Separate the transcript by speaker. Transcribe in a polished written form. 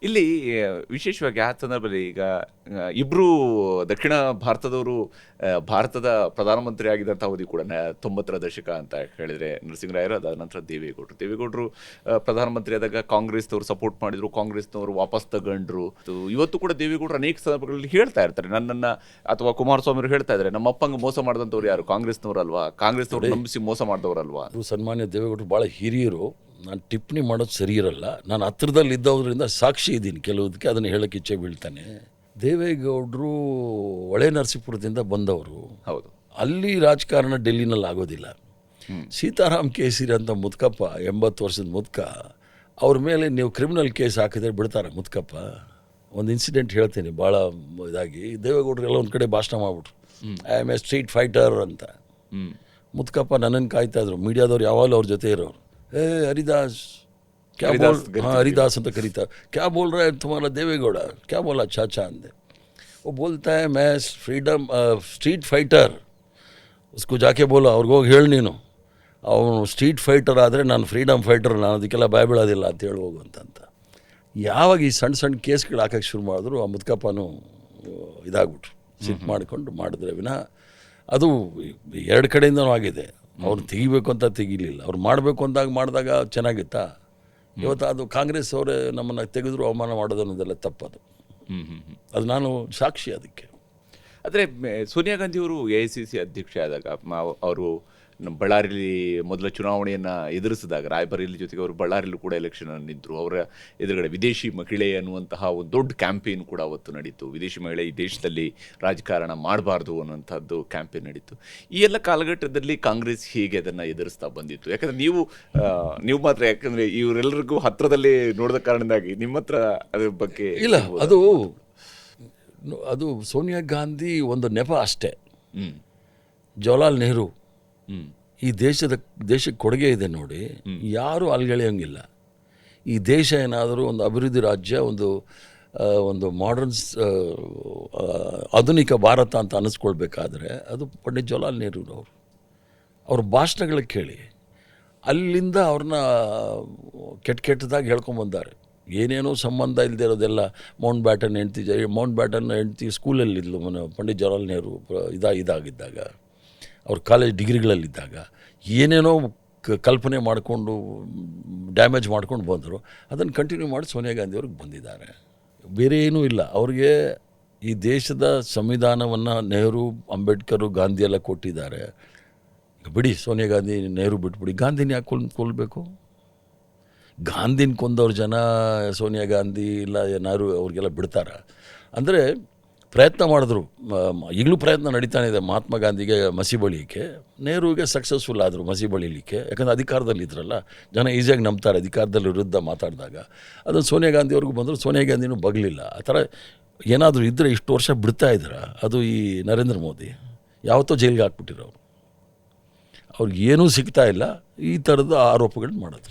Speaker 1: ಇಲ್ಲಿ ವಿಶೇಷವಾಗಿ ಆ ಸಂದರ್ಭದಲ್ಲಿ ಈಗ ಇಬ್ರು ದಕ್ಷಿಣ ಭಾರತದವರು ಭಾರತದ ಪ್ರಧಾನಮಂತ್ರಿ ಆಗಿದ್ದಂಥ ಅವಧಿ ಕೂಡ 90ರ ದಶಕ ಅಂತ ಹೇಳಿದ್ರೆ ನರಸಿಂಹರಾಯರು, ಅದಾದ ನಂತರ ದೇವೇಗೌಡರು ಪ್ರಧಾನಮಂತ್ರಿ ಆದಾಗ ಕಾಂಗ್ರೆಸ್ನವರು ಸಪೋರ್ಟ್ ಮಾಡಿದ್ರು, ಕಾಂಗ್ರೆಸ್ನವರು ವಾಪಸ್ ತಗೊಂಡ್ರು. ಇವತ್ತು ಕೂಡ ದೇವೇಗೌಡರು ಅನೇಕ ಸಂದರ್ಭಗಳಲ್ಲಿ ಹೇಳ್ತಾ ಇರ್ತಾರೆ, ನನ್ನನ್ನು ಅಥವಾ ಕುಮಾರಸ್ವಾಮಿ ಅವರು ಹೇಳ್ತಾ ಇದ್ದಾರೆ, ನಮ್ಮ ಅಪ್ಪಂಗೆ ಮೋಸ ಮಾಡಿದಂಥವ್ರು ಯಾರು? ಕಾಂಗ್ರೆಸ್ನವರು ಅಲ್ವಾ? ಕಾಂಗ್ರೆಸ್ನವ್ರು ನಂಬಿಸಿ ಮೋಸ ಮಾಡಿದವರಲ್ವಾ?
Speaker 2: ಸನ್ಮಾನ್ಯ ದೇವೇಗೌಡರು ಭಾಳ ಹಿರಿಯರು. ನಾನು ಟಿಪ್ಪಣಿ ಮಾಡೋದು ಸರಿ ಇರಲ್ಲ. ನಾನು ಹತ್ರದಲ್ಲಿ ಇದ್ದವ್ರಿಂದ ಸಾಕ್ಷಿ ಇದ್ದೀನಿ ಕೆಲವುದಕ್ಕೆ, ಅದನ್ನು ಹೇಳೋಕ್ಕೆ ಇಚ್ಛೆ ಬೀಳ್ತಾನೆ. ದೇವೇಗೌಡರು ಹೊಳೆ ನರಸೀಪುರದಿಂದ ಬಂದವರು.
Speaker 1: ಹೌದು,
Speaker 2: ಅಲ್ಲಿ ರಾಜಕಾರಣ ಡೆಲ್ಲಿನಲ್ಲಿ ಆಗೋದಿಲ್ಲ. ಸೀತಾರಾಮ್ ಕೇಸರಿ ಅಂತ ಮುದ್ಕಪ್ಪ, 80 ವರ್ಷದ ಮುದ್ಕ, ಅವ್ರ ಮೇಲೆ ನೀವು ಕ್ರಿಮಿನಲ್ ಕೇಸ್ ಹಾಕಿದ್ರೆ ಬಿಡ್ತಾರೆ ಮುದ್ಕಪ್ಪ? ಒಂದು ಇನ್ಸಿಡೆಂಟ್ ಹೇಳ್ತೀನಿ ಭಾಳ ಇದಾಗಿ. ದೇವೇಗೌಡರೆಲ್ಲ ಒಂದು ಕಡೆ ಭಾಷಣ ಮಾಡ್ಬಿಟ್ರು, I am a street fighter ಅಂತ. ಮುದ್ಕಪ್ಪ ನನ್ನನ್ನು ಕಾಯ್ತಾ ಇದ್ರು, ಮೀಡಿಯಾದವ್ರು ಯಾವಾಗಲೂ ಅವ್ರ ಜೊತೆ ಇರೋರು. ಹರಿದಾಸ್ ಕ್ಯಾ ಬೋಲ್, ಹರಿದಾಸ್ ಅಂತ ಕರೀತಾರೆ. ಕ್ಯಾ ಬೋಲ್ ರहा है तुम्हारा देवेगौड़ा? क्या बोला चाचा अंदे? वो बोलता है मैं फ्रीडम स्ट्रीट फाइटर. उसको जाके बोला, ಅವ್ರಿಗೆ ಹೋಗಿ ಹೇಳಿ ನೀನು, ಅವನು ಸ್ಟ್ರೀಟ್ ಫೈಟರ್ ಆದರೆ ನಾನು ಫ್ರೀಡಮ್ ಫೈಟರ್, ನಾನು ಅದಕ್ಕೆಲ್ಲ ಭಯಬೀಳೋದಿಲ್ಲ ಅಂತ ಹೇಳಿ ಹೋಗುವಂತ. ಯಾವಾಗ ಈ ಸಣ್ಣ ಸಣ್ಣ ಕೇಸ್ಗಳು ಹಾಕೋಕ್ಕೆ ಶುರು ಮಾಡಿದ್ರು, ಆ ಮುದ್ಕಪ್ಪನೂ ಇದಾಗ್ಬಿಟ್ರು, ಸಿಟ್ ಮಾಡಿಕೊಂಡು ಮಾಡಿದ್ರೆ ವಿನಃ ಅದು ಎರಡು ಕಡೆಯಿಂದನೂ ಆಗಿದೆ. ಅವ್ರು ತೆಗಿಬೇಕು ಅಂತ ತೆಗಿಲಿಲ್ಲ, ಅವ್ರು ಮಾಡಬೇಕು ಅಂದಾಗ ಮಾಡಿದಾಗ ಚೆನ್ನಾಗಿತ್ತಾ? ಇವತ್ತು ಅದು ಕಾಂಗ್ರೆಸ್ ಅವರೇ ನಮ್ಮನ್ನು ತೆಗೆದ್ರು ಅವಮಾನ ಮಾಡೋದು ಅನ್ನೋದೆಲ್ಲ ತಪ್ಪದು. ಅದು ನಾನು ಸಾಕ್ಷಿ ಅದಕ್ಕೆ.
Speaker 1: ಆದರೆ ಸೋನಿಯಾ ಗಾಂಧಿಯವರು AICC ಅಧ್ಯಕ್ಷೆ ಆದಾಗ ಅವರು ನಮ್ಮ ಬಳ್ಳಾರಿಲಿ ಮೊದಲ ಚುನಾವಣೆಯನ್ನು ಎದುರಿಸಿದಾಗ, ರಾಯಬರೇಲಿ ಜೊತೆಗೆ ಅವರು ಬಳ್ಳಾರಿಲೂ ಕೂಡ ಎಲೆಕ್ಷನ್ ನಿಂತರು. ಅವರ ಎದುರುಗಡೆ ವಿದೇಶಿ ಮಹಿಳೆ ಅನ್ನುವಂತಹ ಒಂದು ದೊಡ್ಡ ಕ್ಯಾಂಪೇನ್ ಕೂಡ ಅವತ್ತು ನಡೀತು. ವಿದೇಶಿ ಮಹಿಳೆ ಈ ದೇಶದಲ್ಲಿ ರಾಜಕಾರಣ ಮಾಡಬಾರ್ದು ಅನ್ನುವಂಥದ್ದು ಕ್ಯಾಂಪೇನ್ ನಡೀತು. ಈ ಎಲ್ಲ ಕಾಲಘಟ್ಟದಲ್ಲಿ ಕಾಂಗ್ರೆಸ್ ಹೇಗೆ ಅದನ್ನು ಎದುರಿಸ್ತಾ ಬಂದಿತ್ತು? ಯಾಕಂದರೆ ನೀವು ಮಾತ್ರ, ಯಾಕಂದರೆ ಇವರೆಲ್ಲರಿಗೂ ಹತ್ತಿರದಲ್ಲಿ ನೋಡಿದ ಕಾರಣದಿಂದಾಗಿ ನಿಮ್ಮ ಹತ್ರ ಅದ್ರ ಬಗ್ಗೆ
Speaker 2: ಇಲ್ಲ. ಅದು ಸೋನಿಯಾ ಗಾಂಧಿ ಒಂದು ನೆಪ ಅಷ್ಟೇ. ಜವಾಹರ್ಲಾಲ್ ನೆಹರು ಈ ದೇಶಕ್ಕೆ ಕೊಡುಗೆ ಇದೆ ನೋಡಿ, ಯಾರೂ ಅಲ್ಗೆಳೆಯೋಂಗಿಲ್ಲ. ಈ ದೇಶ ಏನಾದರೂ ಒಂದು ಅಭಿವೃದ್ಧಿ ರಾಜ್ಯ, ಒಂದು ಮಾಡರ್ನ್ ಆಧುನಿಕ ಭಾರತ ಅಂತ ಅನ್ನಿಸ್ಕೊಳ್ಬೇಕಾದ್ರೆ ಅದು ಪಂಡಿತ್ ಜವಾಹರ್ಲಾಲ್ ನೆಹರು ಅವ್ರ ಭಾಷಣಗಳ ಕೇಳಿ ಅಲ್ಲಿಂದ ಅವ್ರನ್ನ ಕೆಟ್ಟದಾಗಿ ಹೇಳ್ಕೊಂಬಂದಾರೆ. ಏನೇನೋ ಸಂಬಂಧ ಇಲ್ಲದೆ ಇರೋದೆಲ್ಲ. ಮೌಂಟ್ ಬ್ಯಾಟನ್ ಹೆಂಡ್ತಿ ಸ್ಕೂಲಲ್ಲಿದ್ಲು ಪಂಡಿತ್ ಜವಾಹರ್ಲಾಲ್ ನೆಹರು ಇದಾಗಿದ್ದಾಗ, ಅವ್ರ ಕಾಲೇಜ್ ಡಿಗ್ರಿಗಳಲ್ಲಿದ್ದಾಗ ಏನೇನೋ ಕಲ್ಪನೆ ಮಾಡಿಕೊಂಡು ಡ್ಯಾಮೇಜ್ ಮಾಡ್ಕೊಂಡು ಬಂದರು. ಅದನ್ನು ಕಂಟಿನ್ಯೂ ಮಾಡಿ ಸೋನಿಯಾ ಗಾಂಧಿಯವ್ರಿಗೆ ಬಂದಿದ್ದಾರೆ. ಬೇರೆ ಏನೂ ಇಲ್ಲ. ಅವ್ರಿಗೆ ಈ ದೇಶದ ಸಂವಿಧಾನವನ್ನು ನೆಹರು, ಅಂಬೇಡ್ಕರು, ಗಾಂಧಿ ಎಲ್ಲ ಕೊಟ್ಟಿದ್ದಾರೆ. ಬಿಡಿ, ಸೋನಿಯಾ ಗಾಂಧಿ ನೆಹರು ಬಿಟ್ಬಿಡಿ, ಗಾಂಧಿನ ಯಾಕೆ ಕೊಲ್ಲಬೇಕು? ಗಾಂಧಿನ ಕೊಂದವ್ರ ಜನ ಸೋನಿಯಾ ಗಾಂಧಿ ಇಲ್ಲ ಏನಾರು ಅವ್ರಿಗೆಲ್ಲ ಬಿಡ್ತಾರೆ? ಅಂದರೆ ಪ್ರಯತ್ನ ಮಾಡಿದ್ರು, ಈಗಲೂ ಪ್ರಯತ್ನ ನಡೀತಾನೆ ಇದೆ ಮಹಾತ್ಮ ಗಾಂಧಿಗೆ ಮಸಿ ಬಳಿಯಕ್ಕೆ. ನೆಹರುವಿಗೆ ಸಕ್ಸಸ್ಫುಲ್ ಆದರು ಮಸಿ ಬಳಿಲಿಕ್ಕೆ, ಯಾಕಂದರೆ ಅಧಿಕಾರದಲ್ಲಿದ್ದರಲ್ಲ, ಜನ ಈಸಿಯಾಗಿ ನಂಬ್ತಾರೆ ಅಧಿಕಾರದಲ್ಲಿ ವಿರುದ್ಧ ಮಾತಾಡಿದಾಗ. ಅದನ್ನು ಸೋನಿಯಾ ಗಾಂಧಿಯವ್ರಿಗೂ ಬಂದರು, ಸೋನಿಯಾ ಗಾಂಧಿನೂ ಬಗಲಿಲ್ಲ. ಆ ಥರ ಏನಾದರೂ ಇದ್ದರೆ ಇಷ್ಟು ವರ್ಷ ಬಿಡ್ತಾ ಇದ್ದಾರೆ. ಅದು ಈ ನರೇಂದ್ರ ಮೋದಿ ಯಾವತ್ತೋ ಜೈಲಿಗೆ ಹಾಕ್ಬಿಟ್ಟಿರೋರು, ಅವ್ರಿಗೆ ಏನೂ ಸಿಗ್ತಾ ಇಲ್ಲ, ಈ ಥರದ ಆರೋಪಗಳನ್ನ ಮಾಡೋದು.